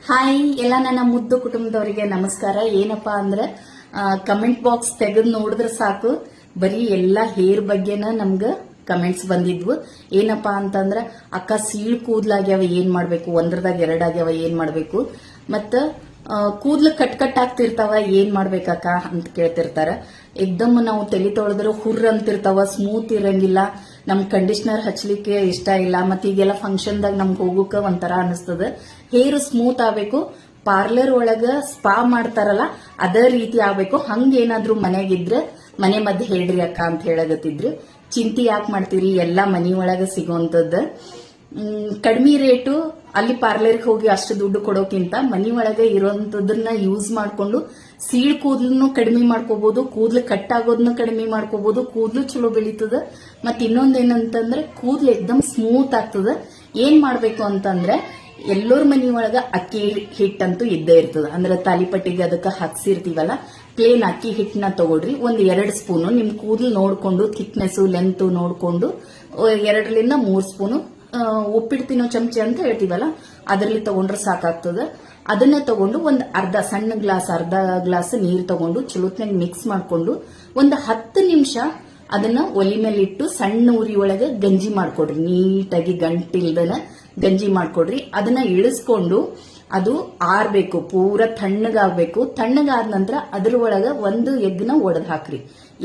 Hi ಎಲ್ಲ ನನ್ನ ಮುದ್ದು ಕುಟುಂಬದವರಿಗೆ ನಮಸ್ಕಾರ. ಏನಪ್ಪಾ ಅಂದ್ರೆ ಕಮೆಂಟ್ ಬಾಕ್ಸ್ ತೆಗೆದು ನೋಡಿದ್ರೆ ಸಾಕು, ಬರೀ ಎಲ್ಲ ಹೇರ್ ಬಗ್ಗೆನ ನಮ್ಗ ಕಮೆಂಟ್ಸ್ ಬಂದಿದ್ವು. ಏನಪ್ಪಾ ಅಂತಂದ್ರ ಅಕ್ಕ ಸೀಳ್ ಕೂದ್ಲಾಗ್ಯಾವ ಏನ್ ಮಾಡ್ಬೇಕು, ಒಂದ್ರದಾಗ ಎರಡಾಗ್ಯಾವ ಏನ್ ಮಾಡ್ಬೇಕು, ಮತ್ತ ಕೂದ್ಲು ಕಟ್ ಆಗ್ತಿರ್ತಾವ ಏನ್ ಮಾಡ್ಬೇಕಕ್ಕ ಅಂತ ಕೇಳ್ತಿರ್ತಾರ. ಎಕ್ದಮ್ ನಾವು ತಲೆ ತೊಳೆದ್ರೆ ಹುರ್ರ ಅಂತಿರ್ತಾವ, ಸ್ಮೂತ್ ಇರಂಗಿಲ್ಲ, ನಮ್ ಕಂಡೀಷನರ್ ಹಚ್ಲಿಕ್ಕೆ ಇಷ್ಟ ಇಲ್ಲ, ಮತ್ತೆ ಈಗೆಲ್ಲ ಫಂಕ್ಷನ್ದಾಗ ನಮ್ಗೆ ಹೋಗಕ್ಕ ಒಂಥರ ಅನಿಸ್ತದ. ಹೇರ್ ಸ್ಮೂತ್ ಆಗ್ಬೇಕು, ಪಾರ್ಲರ್ ಒಳಗ ಸ್ಪಾ ಮಾಡ್ತಾರಲ್ಲ ಅದೇ ರೀತಿ ಆಗ್ಬೇಕು. ಹಂಗೇನಾದ್ರೂ ಮನೆಗಿದ್ರೆ ಮನೆ ಮಧ್ಯೆ ಹೇಳ್ರಿ ಅಕ್ಕ ಅಂತ ಹೇಳಗತ್ತಿದ್ರು. ಚಿಂತೆ ಯಾಕೆ ಮಾಡ್ತೀರಿ, ಎಲ್ಲಾ ಮನಿ ಒಳಗ ಸಿಗುವಂತದ್ದು. ಕಡಿಮೆ ರೇಟು ಅಲ್ಲಿ ಪಾರ್ಲರ್ಗೆ ಹೋಗಿ ಅಷ್ಟು ದುಡ್ಡು ಕೊಡೋಕ್ಕಿಂತ ಮನಿ ಒಳಗೆ ಇರೋಂಥದನ್ನ ಯೂಸ್ ಮಾಡ್ಕೊಂಡು ಸೀಳ್ ಕೂದ್ಲನ್ನು ಕಡಿಮೆ ಮಾಡ್ಕೋಬಹುದು, ಕೂದ್ಲು ಕಟ್ ಆಗೋದನ್ನ ಕಡಿಮೆ ಮಾಡ್ಕೋಬಹುದು, ಕೂದ್ಲು ಚಲೋ ಬೆಳೀತದ. ಮತ್ ಇನ್ನೊಂದೇನಂತಂದ್ರೆ ಕೂದ್ಲು ಎಕ್ದಮ್ ಸ್ಮೂತ್ ಆಗ್ತದ. ಏನ್ ಮಾಡ್ಬೇಕು ಅಂತಂದ್ರೆ ಎಲ್ಲರ ಮನಿ ಒಳಗ ಅಕ್ಕಿ ಹಿಟ್ಟಂತೂ ಇದ್ದೇ ಇರ್ತದ. ಅಂದ್ರೆ ತಾಲಿಪಟ್ಟಿಗೆ ಅದಕ್ಕೆ ಹಾಕ್ಸಿರ್ತೀವಲ್ಲ, ಪ್ಲೇನ್ ಅಕ್ಕಿ ಹಿಟ್ಟನ್ನ ತಗೊಳ್ರಿ. ಒಂದ್ 2 ಸ್ಪೂನು ನಿಮ್ ಕೂದಲು ನೋಡ್ಕೊಂಡು ಥಿಕ್ನೆಸ್ ಲೆಂತ್ ನೋಡ್ಕೊಂಡು 2 ಸ್ಪೂನು ಉಪ್ಪಿಟ್ಟು ತಿನ್ನೋ ಚಮಚೆ ಅಂತ ಹೇಳ್ತೀವಲ್ಲ ಅದರಲ್ಲಿ ತಗೊಂಡ್ರೆ ಸಾಕಾಗ್ತದ. ಅದನ್ನ ತಗೊಂಡು ಒಂದು ಅರ್ಧ ಗ್ಲಾಸ್ ನೀರು ತಗೊಂಡು ಚಲೋತ್ನಾಗ ಮಿಕ್ಸ್ ಮಾಡ್ಕೊಂಡು ಒಂದು 10 ನಿಮಿಷ ಅದನ್ನ ಒಲಿ ಮೇಲೆ ಇಟ್ಟು ಸಣ್ಣ ಉರಿ ಒಳಗೆ ಗಂಜಿ ಮಾಡ್ಕೊಡ್ರಿ. ನೀಟಾಗಿ ಗಂಟಿಲ್ದನ ಗಂಜಿ ಮಾಡ್ಕೊಡ್ರಿ. ಅದನ್ನ ಇಳಿಸ್ಕೊಂಡು ಅದು ಆರ್ಬೇಕು, ಪೂರ ತಣ್ಣಗಾಗ್ಬೇಕು. ತಣ್ಣಗಾದ ನಂತರ ಅದ್ರ ಒಳಗ ಒಂದು ಎಗ್ನ ಒಡೆದ್ ಹಾಕ್ರಿ.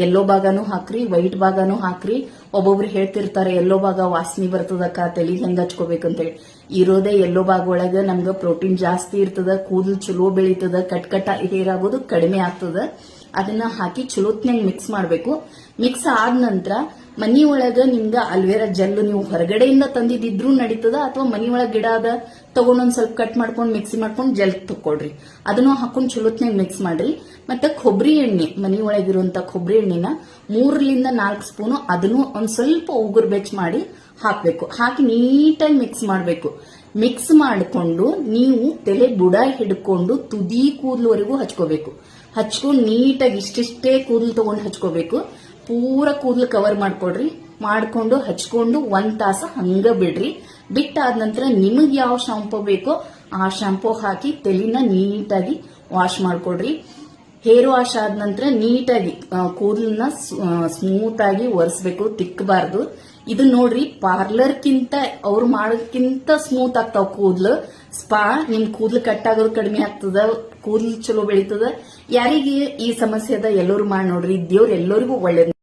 ಎಲ್ಲೋ ಭಾಗನೂ ಹಾಕ್ರಿ, ವೈಟ್ ಭಾಗನೂ ಹಾಕ್ರಿ. ಒಬ್ಬೊಬ್ರು ಹೇಳ್ತಿರ್ತಾರೆ ಎಲ್ಲೋ ಭಾಗ ವಾಸನೆ ಬರ್ತದಕ್ಕ, ತಲೆ ಹೆಂಗ್ ಹಚ್ಕೋಬೇಕಂತೇಳಿ. ಇರೋದೇ ಎಲ್ಲೋ ಭಾಗ ಒಳಗ ನಮ್ಗ ಪ್ರೋಟೀನ್ ಜಾಸ್ತಿ ಇರ್ತದ, ಕೂದಲು ಚಲೋ ಬೆಳೀತದ, ಕಟ್ ಹೇರ್ ಆಗೋದು ಕಡಿಮೆ ಆಗ್ತದ. ಅದನ್ನ ಹಾಕಿ ಚಲೋತ್ನಾಗ ಮಿಕ್ಸ್ ಮಾಡ್ಬೇಕು. ಮಿಕ್ಸ್ ಆದ ನಂತರ ಮನಿ ಒಳಗ ನಿಮ್ಗ ಅಲ್ವೇರಾ ಜೆಲ್ ನೀವು ಹೊರಗಡೆಯಿಂದ ತಂದಿದ್ರು ನಡೀತದ, ಅಥವಾ ಮನಿ ಒಳಗ ಗಿಡ ಅದ ತಗೊಂಡೊಂದ್ ಸ್ವಲ್ಪ ಕಟ್ ಮಾಡ್ಕೊಂಡು ಮಿಕ್ಸಿ ಮಾಡ್ಕೊಂಡು ಜೆಲ್ ತಕೊಳ್ರಿ. ಅದನ್ನು ಹಾಕೊಂಡು ಚಲೋತ್ನಾಗ ಮಿಕ್ಸ್ ಮಾಡ್ರಿ. ಮತ್ತೆ ಕೊಬ್ಬರಿ ಎಣ್ಣೆ, ಮನಿ ಒಳಗಿರುವಂತ ಕೊಬ್ಬರಿ ಎಣ್ಣೆನ 3-4 ಸ್ಪೂನು ಅದನ್ನು ಒಂದ್ ಸ್ವಲ್ಪ ಉಗುರು ಬೆಚ್ಚ ಮಾಡಿ ಹಾಕ್ಬೇಕು. ಹಾಕಿ ನೀಟಾಗಿ ಮಿಕ್ಸ್ ಮಾಡ್ಬೇಕು. ಮಿಕ್ಸ್ ಮಾಡಿಕೊಂಡು ನೀವು ತಲೆ ಬುಡ ಹಿಡ್ಕೊಂಡು ತುದಿ ಕೂದಲುವರೆಗೂ ಹಚ್ಕೋಬೇಕು. ಹಚ್ಕೊಂಡು ನೀಟಾಗಿ ಇಷ್ಟಿಷ್ಟೇ ಕೂದಲು ತಗೊಂಡು ಹಚ್ಕೋಬೇಕು. ಪೂರ ಕೂದಲು ಕವರ್ ಮಾಡ್ಕೊಡ್ರಿ. ಮಾಡ್ಕೊಂಡು ಹಚ್ಕೊಂಡು 1 ತಾಸು ಹಂಗ ಬಿಡ್ರಿ. ಬಿಟ್ಟಾದ ನಂತರ ನಿಮಗೆ ಯಾವ ಶಾಂಪೂ ಬೇಕೋ ಆ ಶಾಂಪೂ ಹಾಕಿ ತಲೆನ ನೀಟಾಗಿ ವಾಶ್ ಮಾಡ್ಕೊಡ್ರಿ. ಹೇರ್ ವಾಶ್ ಆದ ನಂತರ ನೀಟಾಗಿ ಕೂದಲನ್ನ ಸ್ಮೂತ್ ಆಗಿ ಒರೆಸ್ಬೇಕು, ತಿಕ್ಕಬಾರ್ದು. ಇದು ನೋಡ್ರಿ, ಪಾರ್ಲರ್ಕ್ಕಿಂತ ಅವ್ರು ಮಾಡೋದಕ್ಕಿಂತ ಸ್ಮೂತ್ ಆಗ್ತಾವ ಕೂದಲು. ಸ್ಪಾ ನಿಮ್ ಕೂದಲು ಕಟ್ ಆಗೋದು ಕಡಿಮೆ ಆಗ್ತದ, ಕೂದಲು ಚಲೋ ಬೆಳೀತದ. ಯಾರಿಗೆ ಈ ಸಮಸ್ಯೆ ಅದ ಎಲ್ಲರೂ ಮಾಡಿ ನೋಡ್ರಿ. ದೇವ್ರು ಎಲ್ಲರಿಗೂ ಒಳ್ಳೇದು.